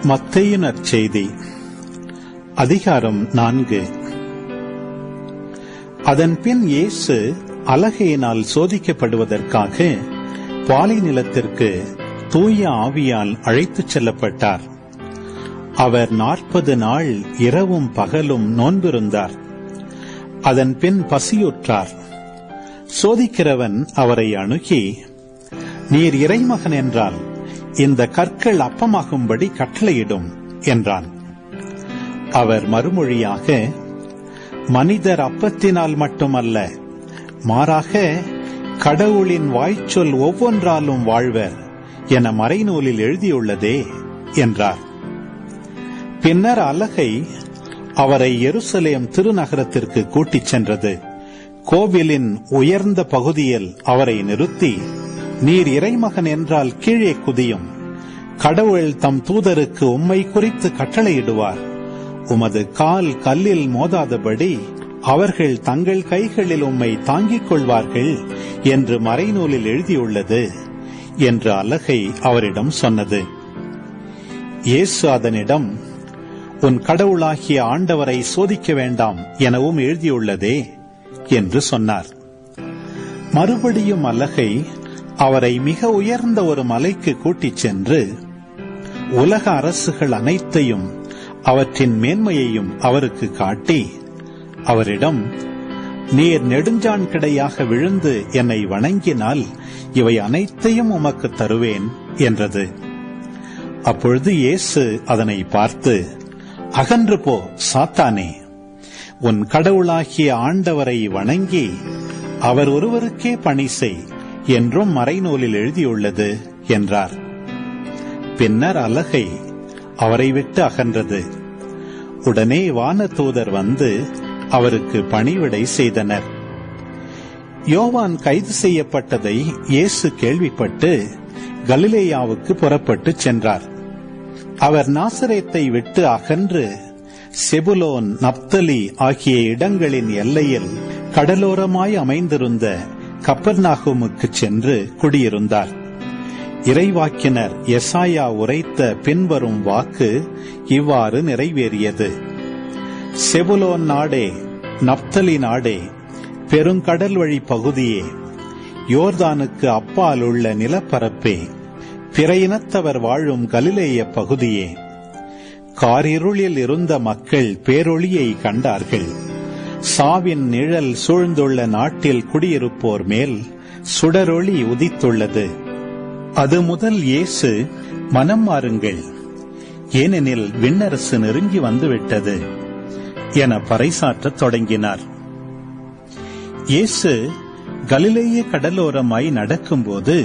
மத்தேயு நற்செய்தி அதிகாரம் 4. அதன்பின் இயேசு அலகையினால் சோதிக்கப்படுவதற்காக பாலை நிலத்திற்கு தூய ஆவியால் அழைத்துச் செல்லப்பட்டார். அவர் 40 நாள் இரவும் பகலும் நோன்பிருந்தார். அதன்பின் பசியுற்றார். சோதிக்கிறவன் அவரை அணுகி, நீர் இறைமகன் என்றால் இந்த கற்கள் அப்பமாகும்படி கட்டளையிடும் என்றான். அவர் மறுமொழியாக, மனிதர் அப்பத்தினால் மட்டுமல்ல, மாறாக கடவுளின் வாய்ச்சொல் ஒவ்வொன்றாலும் வாழ்வர் என மறைநூலில் எழுதியுள்ளதே என்றார். பின்னர் அலகை அவரை எருசலேம் திருநகரத்திற்கு கூட்டிச் சென்றது. கோவிலின் உயர்ந்த பகுதியில் அவரை நிறுத்தி, நீர் இறைமகன் என்றால் கீழே குதியும். கடவுள் தம் தூதருக்கு உம்மை குறித்து கட்டளையிடுவார். உமது கால் கல்லில் மோதாதபடி அவர்கள் தங்கள் கைகளில் உம்மை தாங்கிக் கொள்வார்கள் என்று மறைநூலில் எழுதியுள்ளது என்று அலகை அவரிடம் சொன்னது. இயேசு அதனிடம், உன் கடவுளாகிய ஆண்டவரை சோதிக்க வேண்டாம் எனவும் எழுதியுள்ளதே என்று சொன்னார். மறுபடியும் அலகை அவரை மிக உயர்ந்த ஒரு மலைக்கு கூட்டிச் சென்று உலக அரசுகள் அனைத்தையும் அவற்றின் மேன்மையையும் அவருக்கு காட்டி அவரிடம், நீர் நெடுஞ்சான் கிடையாக விழுந்து என்னை வணங்கினால் இவை அனைத்தையும் உமக்கு தருவேன் என்றது. அப்பொழுது இயேசு அதனை பார்த்து, அகன்று போ சாத்தானே, உன் கடவுளாகிய ஆண்டவரை வணங்கி அவர் ஒருவருக்கே பணி செய் என்றும் மறைநூலில் எழுதியுள்ளது என்றார். பின்னர் அலகை அவரை விட்டு அகன்றது. உடனே வானதூதர் வந்து அவருக்கு பணிவிடை செய்தனர். யோவான் கைது செய்யப்பட்டதை இயேசு கேள்விப்பட்டு கலிலேயாவுக்கு புறப்பட்டு சென்றார். அவர் நாசரேத்தை விட்டு அகன்று செபுலோன், நப்தலி ஆகிய இடங்களின் எல்லையில் கடலோரமாய் அமைந்திருந்த கப்பர்நாகுமுக்கு சென்று குடியிருந்தார். இறைவாக்கினர் எசாயா உரைத்த பின்வரும் வாக்கு இவ்வாறு நிறைவேறியது. செபுலோன் நாடே, நப்தலி நாடே, பெருங்கடல் வழி பகுதியே, யோர்தானுக்கு அப்பால் உள்ள நிலப்பரப்பே, பிற இனத்தவர் வாழும் கலிலேய பகுதியே, காரிருளில் இருந்த மக்கள் பேரொளியை கண்டார்கள். சாவின் நிழல் சூழ்ந்துள்ள நாட்டில் குடியிருப்போர் மேல் சுடரொளி உதித்துள்ளது. அது முதல் இயேசு, மனம் மாறுங்கள், ஏனெனில் விண்ணரசு நெருங்கி வந்துவிட்டது என பறைசாற்றத் தொடங்கினார். இயேசு கலிலேய கடலோரமாய் நடக்கும்போது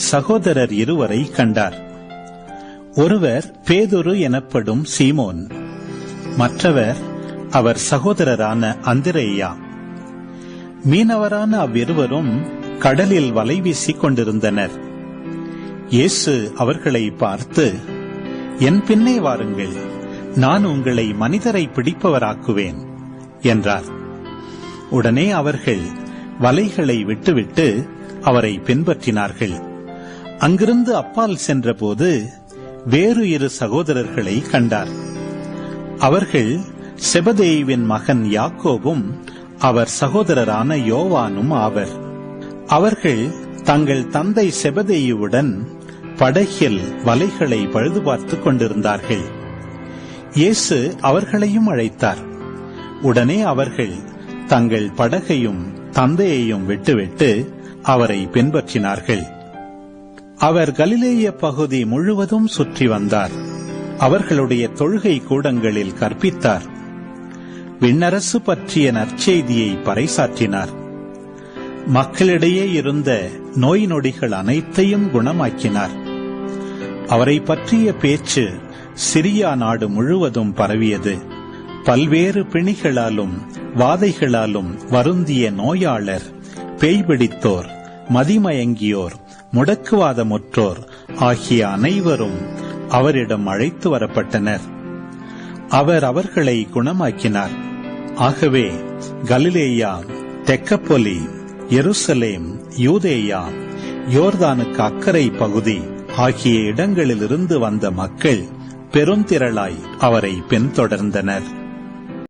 சகோதரர் இருவரை கண்டார். ஒருவர் பேதுரு எனப்படும் சீமோன், மற்றவர் அவர் சகோதரரான அந்திரேயா. மீனவரான அவ்விருவரும் கடலில் வலை வீசிக் கொண்டிருந்தனர். இயேசு அவர்களை பார்த்து, என் பின்னே வாருங்கள், நான் உங்களை மனிதரை பிடிப்பவராக்குவேன் என்றார். உடனே அவர்கள் வலைகளை விட்டுவிட்டு அவரை பின்பற்றினார்கள். அங்கிருந்து அப்பால் சென்றபோது வேறு 2 சகோதரர்களை கண்டார். அவர்கள் செபதேயுவின் மகன் யாக்கோபும் அவர் சகோதரரான யோவானும் ஆவர். அவர்கள் தங்கள் தந்தை செபதேயுவுடன் படகில் வலைகளை பழுது பார்த்துக் கொண்டிருந்தார்கள். இயேசு அவர்களையும் அழைத்தார். உடனே அவர்கள் தங்கள் படகையும் தந்தையையும் விட்டுவிட்டு அவரை பின்பற்றினார்கள். அவர் கலிலேய பகுதி முழுவதும் சுற்றி வந்தார். அவர்களுடைய தொழுகை கூடங்களில் கற்பித்தார். விண்ணரசு பற்றிய நற்செய்தியை பறைசாற்றினார். மக்களிடையே இருந்த நோய் நொடிகள் அனைத்தையும் குணமாக்கினார். அவரை பற்றிய பேச்சு சிரியா நாடு முழுவதும் பரவியது. பல்வேறு பிணிகளாலும் வாதைகளாலும் வருந்திய நோயாளர், பேய்பிடித்தோர், மதிமயங்கியோர், முடக்குவாதமுற்றோர் ஆகிய அனைவரும் அவரிடம் அழைத்து வரப்பட்டனர். அவர் அவர்களை குணமாக்கினார். ஆகவே கலிலேயா, தெக்கப்பொலி, எருசலேம், யூதேயா, யோர்தானுக்கு அக்கறை பகுதி ஆகிய இடங்களிலிருந்து வந்த மக்கள் பெருந்திரளாய் அவரை பின்தொடர்ந்தனர்.